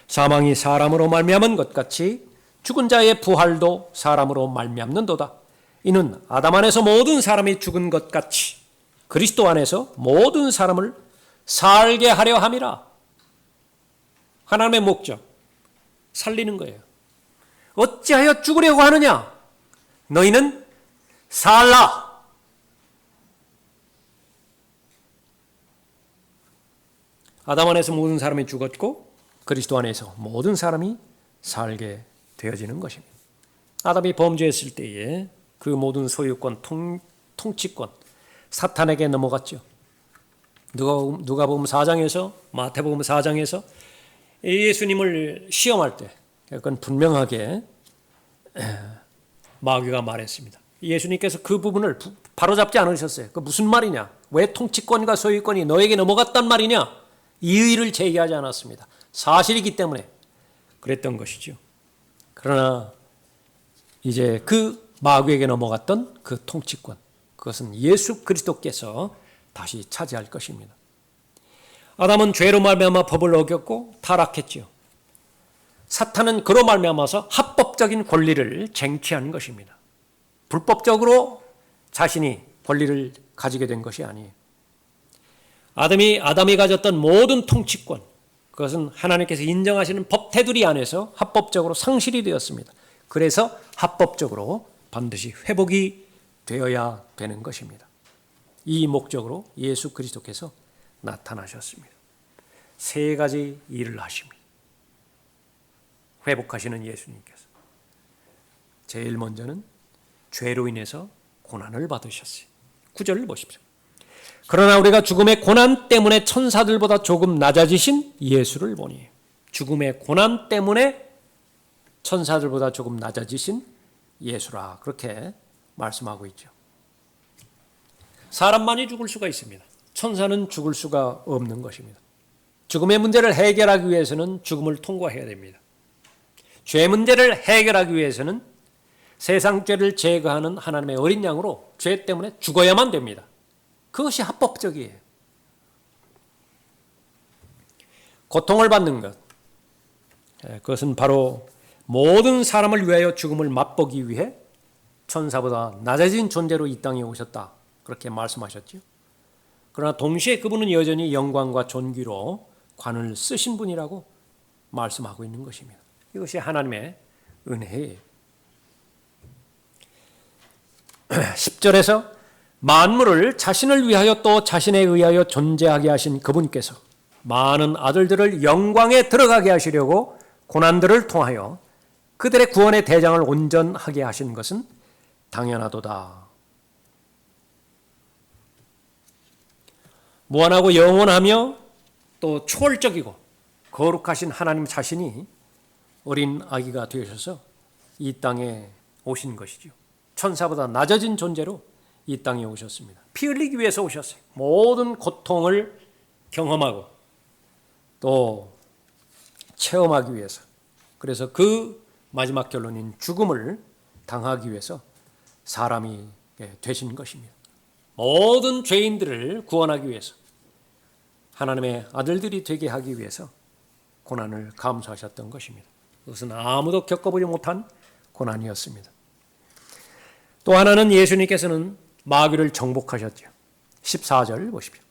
사망이 사람으로 말미암은 것 같이 죽은 자의 부활도 사람으로 말미암는도다. 이는 아담 안에서 모든 사람이 죽은 것 같이 그리스도 안에서 모든 사람을 살게 하려 함이라. 하나님의 목적, 살리는 거예요. 어찌하여 죽으려고 하느냐? 너희는 살라. 아담 안에서 모든 사람이 죽었고 그리스도 안에서 모든 사람이 살게 되어지는 것입니다. 아담이 범죄했을 때에 그 모든 소유권, 통치권 사탄에게 넘어갔죠. 누가복음 4장에서, 마태복음 4장에서 예수님을 시험할 때 그건 분명하게 마귀가 말했습니다. 예수님께서 그 부분을 바로잡지 않으셨어요. 그 무슨 말이냐? 왜 통치권과 소유권이 너에게 넘어갔단 말이냐? 이의를 제기하지 않았습니다. 사실이기 때문에 그랬던 것이죠. 그러나 이제 그 마귀에게 넘어갔던 그 통치권, 그것은 예수 그리스도께서 다시 차지할 것입니다. 아담은 죄로 말미암아 법을 어겼고 타락했지요. 사탄은 그로 말미암아서 합법적인 권리를 쟁취한 것입니다. 불법적으로 자신이 권리를 가지게 된 것이 아니에요. 아담이 가졌던 모든 통치권, 그것은 하나님께서 인정하시는 법 테두리 안에서 합법적으로 상실이 되었습니다. 그래서 합법적으로 반드시 회복이 되어야 되는 것입니다. 이 목적으로 예수 그리스도께서 나타나셨습니다. 세 가지 일을 하십니다. 회복하시는 예수님께서 제일 먼저는 죄로 인해서 고난을 받으셨어요. 9절을 보십시오. 그러나 우리가 죽음의 고난 때문에 천사들보다 조금 낮아지신 예수를 보니, 죽음의 고난 때문에 천사들보다 조금 낮아지신 예수라, 그렇게 말씀하고 있죠. 사람만이 죽을 수가 있습니다. 천사는 죽을 수가 없는 것입니다. 죽음의 문제를 해결하기 위해서는 죽음을 통과해야 됩니다. 죄 문제를 해결하기 위해서는 세상 죄를 제거하는 하나님의 어린 양으로 죄 때문에 죽어야만 됩니다. 그것이 합법적이에요. 고통을 받는 것, 그것은 바로 모든 사람을 위하여 죽음을 맛보기 위해 천사보다 낮아진 존재로 이 땅에 오셨다, 그렇게 말씀하셨죠. 그러나 동시에 그분은 여전히 영광과 존귀로 관을 쓰신 분이라고 말씀하고 있는 것입니다. 이것이 하나님의 은혜예요. 10절에서 만물을 자신을 위하여 또 자신에 의하여 존재하게 하신 그분께서 많은 아들들을 영광에 들어가게 하시려고 고난들을 통하여 그들의 구원의 대장을 온전하게 하신 것은 당연하도다. 무한하고 영원하며 또 초월적이고 거룩하신 하나님 자신이 어린 아기가 되셔서 이 땅에 오신 것이죠. 천사보다 낮아진 존재로 이 땅에 오셨습니다. 피 흘리기 위해서 오셨어요. 모든 고통을 경험하고 또 체험하기 위해서. 그래서 그 마지막 결론인 죽음을 당하기 위해서 사람이 되신 것입니다. 모든 죄인들을 구원하기 위해서, 하나님의 아들들이 되게 하기 위해서 고난을 감수하셨던 것입니다. 그것은 아무도 겪어보지 못한 고난이었습니다. 또 하나는 예수님께서는 마귀를 정복하셨죠. 14절 보십시오.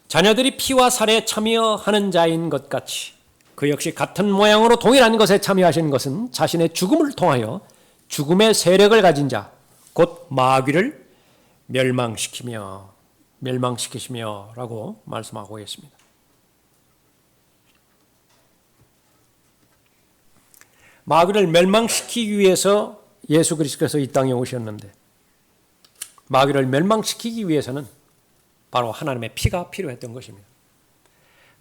자녀들이 피와 살에 참여하는 자인 것 같이 그 역시 같은 모양으로 동일한 것에 참여하신 것은 자신의 죽음을 통하여 죽음의 세력을 가진 자, 곧 마귀를 멸망시키시며 라고 말씀하고 있습니다. 마귀를 멸망시키기 위해서 예수 그리스도께서 이 땅에 오셨는데, 마귀를 멸망시키기 위해서는 바로 하나님의 피가 필요했던 것입니다.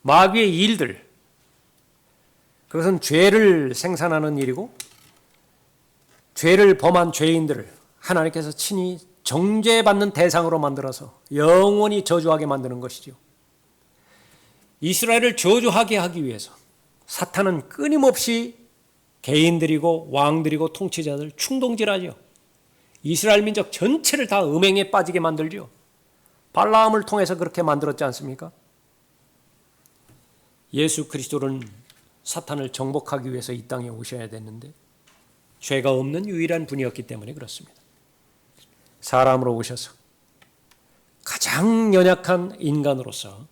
마귀의 일들, 그것은 죄를 생산하는 일이고, 죄를 범한 죄인들을 하나님께서 친히 정죄받는 대상으로 만들어서 영원히 저주하게 만드는 것이죠. 이스라엘을 저주하게 하기 위해서 사탄은 끊임없이 개인들이고 왕들이고 통치자들 충동질하죠. 이스라엘 민족 전체를 다 음행에 빠지게 만들죠. 발라함을 통해서 그렇게 만들었지 않습니까? 예수 그리스도는 사탄을 정복하기 위해서 이 땅에 오셔야 됐는데 죄가 없는 유일한 분이었기 때문에 그렇습니다. 사람으로 오셔서 가장 연약한 인간으로서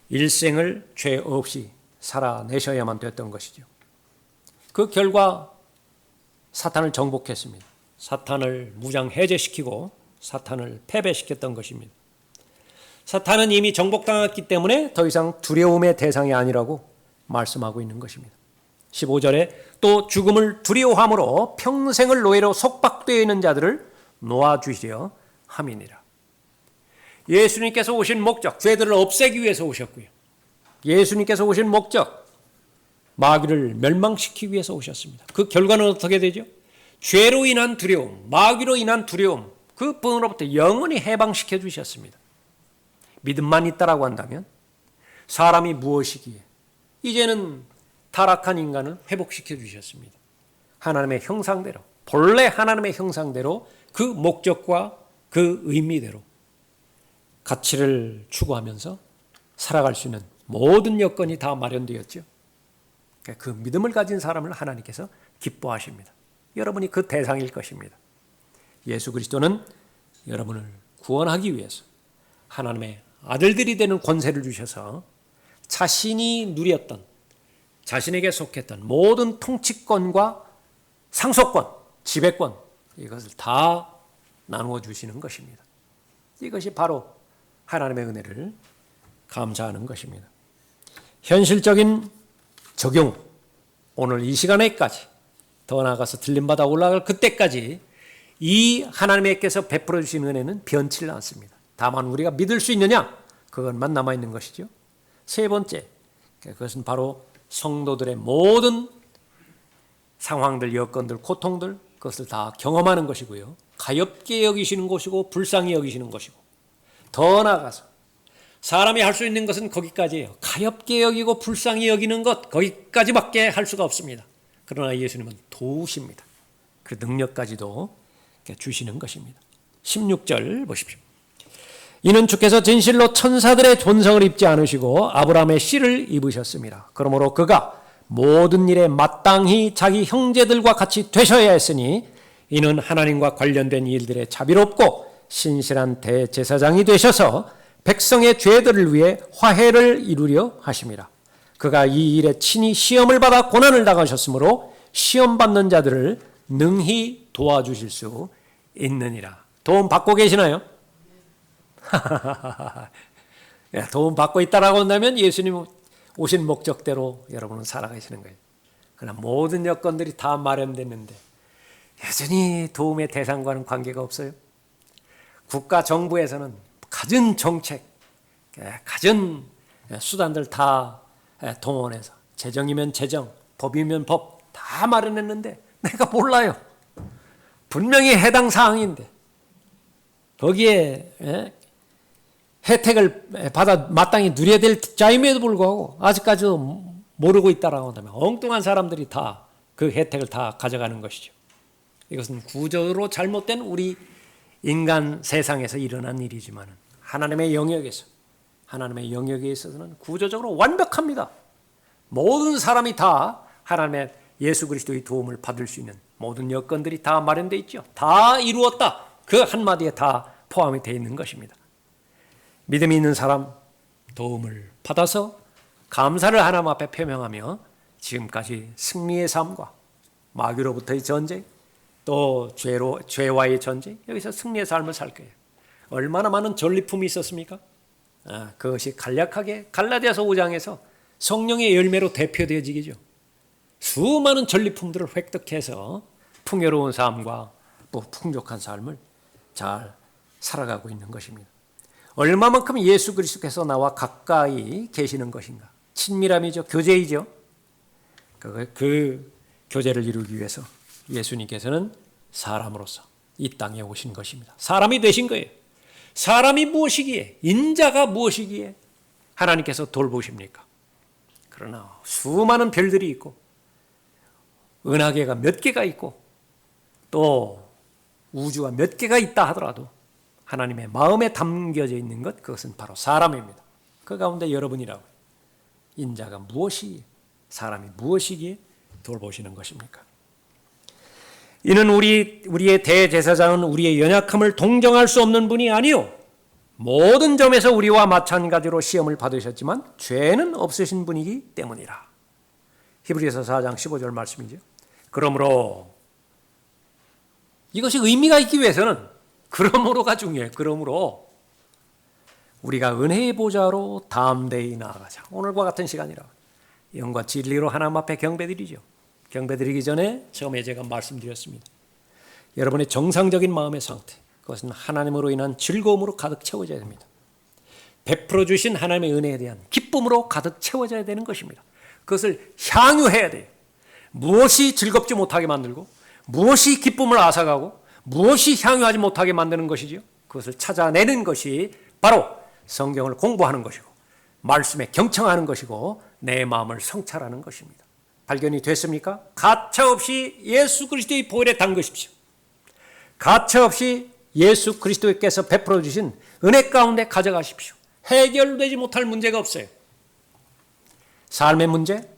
일생을 죄 없이 살아내셔야만 됐던 것이죠. 그 결과 사탄을 정복했습니다. 사탄을 무장해제시키고 사탄을 패배시켰던 것입니다. 사탄은 이미 정복당했기 때문에 더 이상 두려움의 대상이 아니라고 말씀하고 있는 것입니다. 15절에 또 죽음을 두려워함으로 평생을 노예로 속박되어 있는 자들을 놓아주시려 함이니라. 예수님께서 오신 목적, 죄들을 없애기 위해서 오셨고요. 예수님께서 오신 목적, 마귀를 멸망시키기 위해서 오셨습니다. 그 결과는 어떻게 되죠? 죄로 인한 두려움, 마귀로 인한 두려움, 그 분으로부터 영원히 해방시켜 주셨습니다. 믿음만 있다라고 한다면 사람이 무엇이기에 이제는 타락한 인간을 회복시켜 주셨습니다. 하나님의 형상대로, 본래 하나님의 형상대로 그 목적과 그 의미대로 가치를 추구하면서 살아갈 수 있는 모든 여건이 다 마련되었죠. 그 믿음을 가진 사람을 하나님께서 기뻐하십니다. 여러분이 그 대상일 것입니다. 예수 그리스도는 여러분을 구원하기 위해서 하나님의 아들들이 되는 권세를 주셔서 자신이 누렸던, 자신에게 속했던 모든 통치권과 상속권, 지배권, 이것을 다 나누어 주시는 것입니다. 이것이 바로 하나님의 은혜를 감사하는 것입니다. 현실적인 적용, 오늘 이 시간에까지, 더 나아가서 들림받아 올라갈 그때까지 이 하나님께서 베풀어 주신 은혜는 변치를 않습니다. 다만 우리가 믿을 수 있느냐? 그것만 남아있는 것이죠. 세 번째, 그것은 바로 성도들의 모든 상황들, 여건들, 고통들, 그것을 다 경험하는 것이고요. 가엾게 여기시는 것이고 불쌍히 여기시는 것이고, 더 나아가서 사람이 할 수 있는 것은 거기까지예요. 가엾게 여기고 불쌍히 여기는 것, 거기까지밖에 할 수가 없습니다. 그러나 예수님은 도우십니다. 그 능력까지도 주시는 것입니다. 16절 보십시오. 이는 주께서 진실로 천사들의 존성을 입지 않으시고 아브라함의 씨를 입으셨습니다. 그러므로 그가 모든 일에 마땅히 자기 형제들과 같이 되셔야 했으니 이는 하나님과 관련된 일들에 자비롭고 신실한 대제사장이 되셔서 백성의 죄들을 위해 화해를 이루려 하심이라. 그가 이 일에 친히 시험을 받아 고난을 당하셨으므로 시험받는 자들을 능히 도와주실 수 있느니라. 도움 받고 계시나요? 도움 받고 있다라고 한다면 예수님 오신 목적대로 여러분은 살아가시는 거예요. 그러나 모든 여건들이 다 마련됐는데 여전히 도움의 대상과는 관계가 없어요. 국가 정부에서는 갖은 정책, 갖은 수단들 다 동원해서 재정이면 재정, 법이면 법 다 마련했는데 내가 몰라요. 분명히 해당 사항인데 거기에 혜택을 받아 마땅히 누려야 될 자임에도 불구하고 아직까지도 모르고 있다라고 한다면 엉뚱한 사람들이 다 그 혜택을 다 가져가는 것이죠. 이것은 구조로 잘못된 우리 인간 세상에서 일어난 일이지만 하나님의 영역에 있어서는 구조적으로 완벽합니다. 모든 사람이 다 하나님의 예수 그리스도의 도움을 받을 수 있는 모든 여건들이 다 마련되어 있죠. 다 이루었다. 그 한마디에 다 포함이 되어 있는 것입니다. 믿음이 있는 사람 도움을 받아서 감사를 하나님 앞에 표명하며 지금까지 승리의 삶과 마귀로부터의 전쟁, 또 죄와의 전쟁, 여기서 승리의 삶을 살 거예요. 얼마나 많은 전리품이 있었습니까? 그것이 간략하게 갈라디아서 5장에서 성령의 열매로 대표되어지겠죠. 수많은 전리품들을 획득해서 풍요로운 삶과 또 풍족한 삶을 잘 살아가고 있는 것입니다. 얼마만큼 예수 그리스도께서 나와 가까이 계시는 것인가? 친밀함이죠. 교제이죠. 그 교제를 이루기 위해서 예수님께서는 사람으로서 이 땅에 오신 것입니다. 사람이 되신 거예요. 사람이 무엇이기에, 인자가 무엇이기에 하나님께서 돌보십니까? 그러나 수많은 별들이 있고 은하계가 몇 개가 있고 또 우주가 몇 개가 있다 하더라도 하나님의 마음에 담겨져 있는 것, 그것은 바로 사람입니다. 그 가운데 여러분이라고 인자가 무엇이, 사람이 무엇이기에 돌보시는 것입니까? 이는 우리의 대제사장은 우리의 연약함을 동정할 수 없는 분이 아니요 모든 점에서 우리와 마찬가지로 시험을 받으셨지만 죄는 없으신 분이기 때문이라. 히브리서 4장 15절 말씀이죠. 그러므로 이것이 의미가 있기 위해서는 그러므로가 중요해요. 그러므로 우리가 은혜의 보좌로 담대히 나아가자. 오늘과 같은 시간이라 영과 진리로 하나님 앞에 경배드리죠. 경배드리기 전에 처음에 제가 말씀드렸습니다. 여러분의 정상적인 마음의 상태, 그것은 하나님으로 인한 즐거움으로 가득 채워져야 됩니다. 베풀어 주신 하나님의 은혜에 대한 기쁨으로 가득 채워져야 되는 것입니다. 그것을 향유해야 돼요. 무엇이 즐겁지 못하게 만들고 무엇이 기쁨을 앗아가고 무엇이 향유하지 못하게 만드는 것이죠. 그것을 찾아내는 것이 바로 성경을 공부하는 것이고 말씀에 경청하는 것이고 내 마음을 성찰하는 것입니다. 발견이 됐습니까? 가차없이 예수 그리스도의 보혈에 담그십시오. 가차없이 예수 그리스도께서 베풀어 주신 은혜 가운데 가져가십시오. 해결되지 못할 문제가 없어요. 삶의 문제,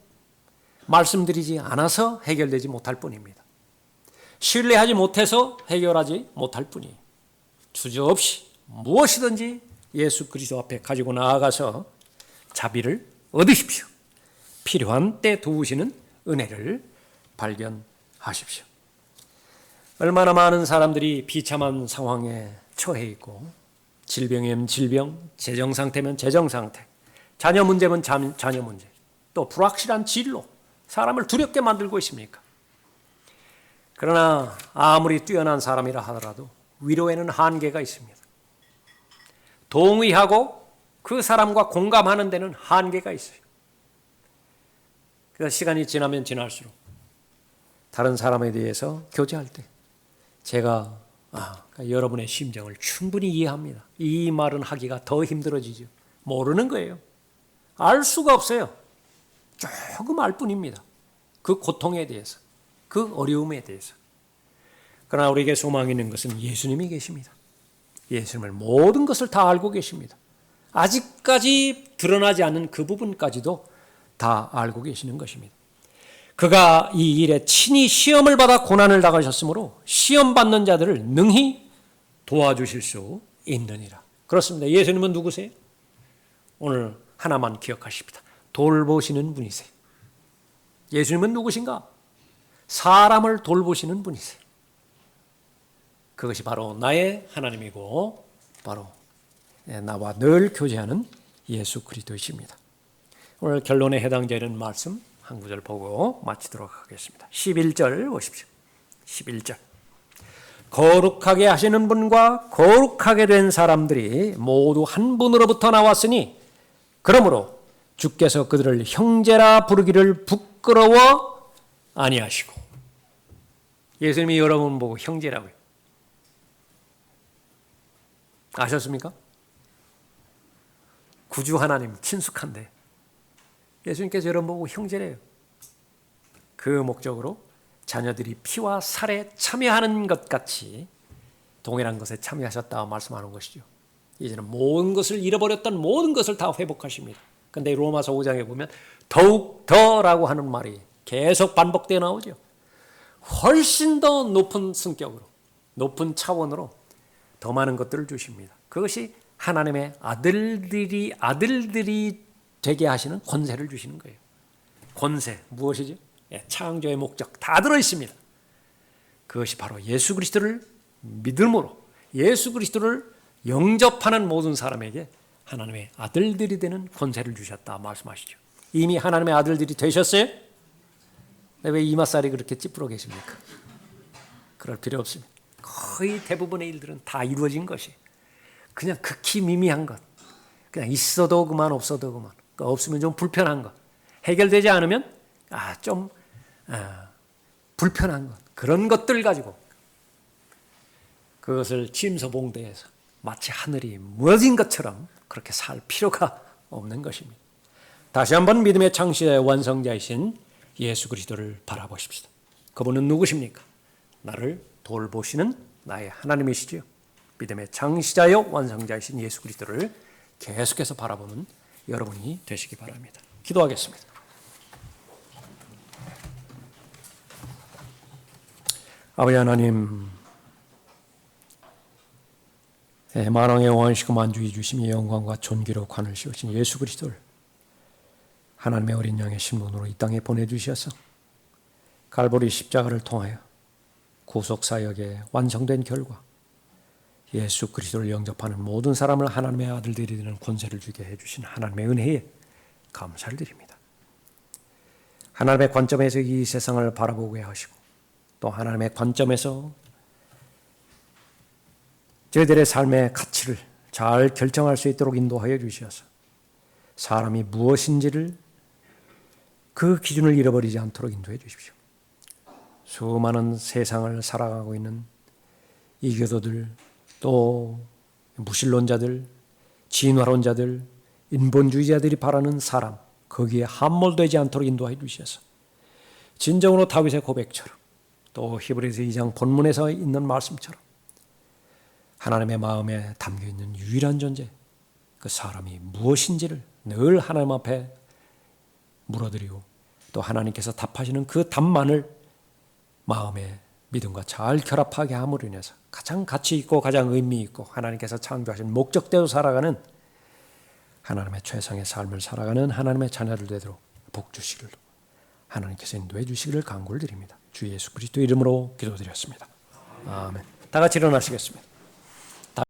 말씀드리지 않아서 해결되지 못할 뿐입니다. 신뢰하지 못해서 해결하지 못할 뿐이에요. 주저없이 무엇이든지 예수 그리스도 앞에 가지고 나아가서 자비를 얻으십시오. 필요한 때 도우시는 은혜를 발견하십시오. 얼마나 많은 사람들이 비참한 상황에 처해 있고 질병이면 질병, 재정 상태면 재정 상태, 자녀 문제면 자녀 문제, 또 불확실한 진로, 사람을 두렵게 만들고 있습니까? 그러나 아무리 뛰어난 사람이라 하더라도 위로에는 한계가 있습니다. 동의하고 그 사람과 공감하는 데는 한계가 있어요. 그래서 시간이 지나면 지날수록 다른 사람에 대해서 교제할 때 제가 여러분의 심정을 충분히 이해합니다. 이 말은 하기가 더 힘들어지죠. 모르는 거예요. 알 수가 없어요. 조금 알 뿐입니다. 그 고통에 대해서, 그 어려움에 대해서. 그러나 우리에게 소망이 있는 것은 예수님이 계십니다. 예수님을 모든 것을 다 알고 계십니다. 아직까지 드러나지 않는 그 부분까지도 다 알고 계시는 것입니다. 그가 이 일에 친히 시험을 받아 고난을 당하셨으므로 시험 받는 자들을 능히 도와주실 수 있느니라. 그렇습니다. 예수님은 누구세요? 오늘 하나만 기억하십니다. 돌보시는 분이세요. 예수님은 누구신가? 사람을 돌보시는 분이세요. 그것이 바로 나의 하나님이고 바로 나와 늘 교제하는 예수 그리스도이십니다. 오늘 결론에 해당되는 말씀 한 구절 보고 마치도록 하겠습니다. 11절 보십시오. 11절. 거룩하게 하시는 분과 거룩하게 된 사람들이 모두 한 분으로부터 나왔으니 그러므로 주께서 그들을 형제라 부르기를 부끄러워 아니하시고. 예수님이 여러분 보고 형제라고요. 아셨습니까? 구주 하나님 친숙한데 예수님께서 여러분 보고 형제래요. 그 목적으로 자녀들이 피와 살에 참여하는 것 같이 동일한 것에 참여하셨다고 말씀하는 것이죠. 이제는 모든 것을 잃어버렸던 모든 것을 다 회복하십니다. 그런데 로마서 5장에 보면 더욱 더라고 하는 말이 계속 반복되어 나오죠. 훨씬 더 높은 성격으로, 높은 차원으로 더 많은 것들을 주십니다. 그것이 하나님의 아들들이 되게 하시는 권세를 주시는 거예요. 권세 무엇이죠? 창조의 목적 다 들어있습니다. 그것이 바로 예수 그리스도를 믿음으로 예수 그리스도를 영접하는 모든 사람에게 하나님의 아들들이 되는 권세를 주셨다 말씀하시죠. 이미 하나님의 아들들이 되셨어요? 왜 이마살이 그렇게 찌푸려 계십니까? 그럴 필요 없습니다. 거의 대부분의 일들은 다 이루어진 것이 그냥 극히 미미한 것, 그냥 있어도 그만 없어도 그만, 없으면 좀 불편한 것, 해결되지 않으면 좀 불편한 것, 그런 것들 가지고 그것을 침소봉대해서 마치 하늘이 무너진 것처럼 그렇게 살 필요가 없는 것입니다. 다시 한번 믿음의 창시자의 완성자이신 예수 그리스도를 바라보십시다. 그분은 누구십니까? 나를 돌보시는 나의 하나님이시지요. 믿음의 창시자요 완성자이신 예수 그리스도를 계속해서 바라보는 여러분이 되시기 바랍니다. 기도하겠습니다. 아버지 하나님, 만왕의 왕이시고 만주의 주심이 영광과 존귀로 관을 씌우신 예수 그리스도를 하나님의 어린 양의 신분으로 이 땅에 보내주셔서 갈보리 십자가를 통하여 구속사역에 완성된 결과 예수 그리스도를 영접하는 모든 사람을 하나님의 아들들이 되는 권세를 주게 해주신 하나님의 은혜에 감사를 드립니다. 하나님의 관점에서 이 세상을 바라보게 하시고 또 하나님의 관점에서 저희들의 삶의 가치를 잘 결정할 수 있도록 인도하여 주셔서 사람이 무엇인지를 그 기준을 잃어버리지 않도록 인도해 주십시오. 수많은 세상을 살아가고 있는 이교도들, 또 무신론자들, 진화론자들, 인본주의자들이 바라는 사람, 거기에 함몰되지 않도록 인도해 주셔서 진정으로 다윗의 고백처럼 또 히브리서 2장 본문에서 있는 말씀처럼 하나님의 마음에 담겨있는 유일한 존재, 그 사람이 무엇인지를 늘 하나님 앞에 물어드리고 또 하나님께서 답하시는 그 답만을 마음에 믿음과 잘 결합하게 함으로 인해서 가장 가치 있고 가장 의미 있고 하나님께서 창조하신 목적대로 살아가는 하나님의 최상의 삶을 살아가는 하나님의 자녀들 되도록 복 주시기를 하나님께서 인도해 주시기를 간구를 드립니다. 주 예수 그리스도 이름으로 기도드렸습니다. 아멘. 다 같이 일어나시겠습니다.